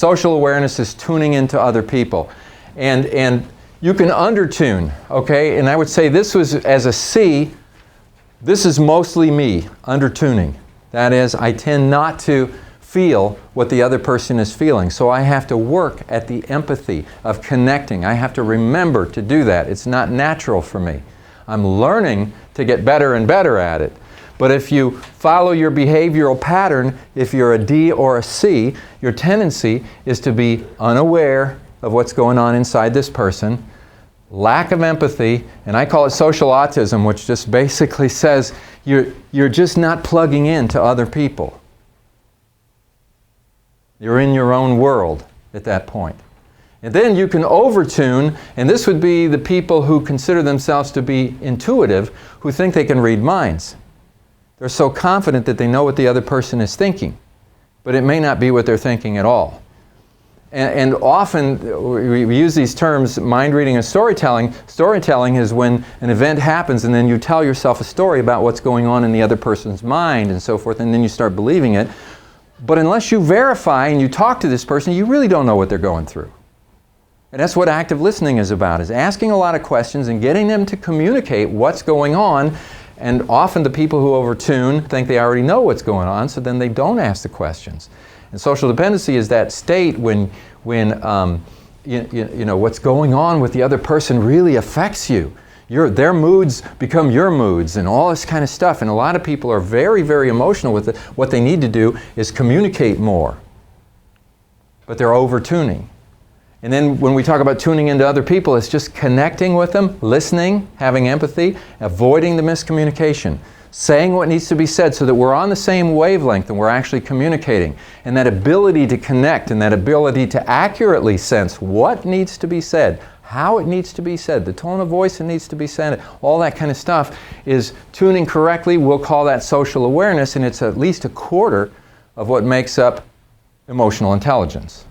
social awareness is tuning into other people. And you can undertune, okay? And I would say this was, as a C, this is mostly me, undertuning. That is, I tend not to feel what the other person is feeling. So I have to work at the empathy of connecting. I have to remember to do that. It's not natural for me. I'm learning to get better and better at it. But if you follow your behavioral pattern, if you're a D or a C, your tendency is to be unaware of what's going on inside this person, lack of empathy, and I call it social autism, which just basically says you're just not plugging in to other people. You're in your own world at that point. And then you can overtune, and this would be the people who consider themselves to be intuitive, who think they can read minds. They're so confident that they know what the other person is thinking, but it may not be what they're thinking at all. And often we use these terms, mind reading and storytelling. Storytelling is when an event happens and then you tell yourself a story about what's going on in the other person's mind and so forth, and then you start believing it. But unless you verify and you talk to this person, you really don't know what they're going through. And that's what active listening is about, is asking a lot of questions and getting them to communicate what's going on. And often the people who overtune think they already know what's going on, so then they don't ask the questions. And social dependency is that state when you know what's going on with the other person really affects you. Their moods become your moods and all this kind of stuff. And a lot of people are very, very emotional with it. What they need to do is communicate more. But they're over-tuning. And then when we talk about tuning into other people, it's just connecting with them, listening, having empathy, avoiding the miscommunication, saying what needs to be said so that we're on the same wavelength and we're actually communicating. And that ability to connect and that ability to accurately sense what needs to be said, how it needs to be said, the tone of voice it needs to be said, all that kind of stuff is tuning correctly. We'll call that social awareness, and it's at least a quarter of what makes up emotional intelligence.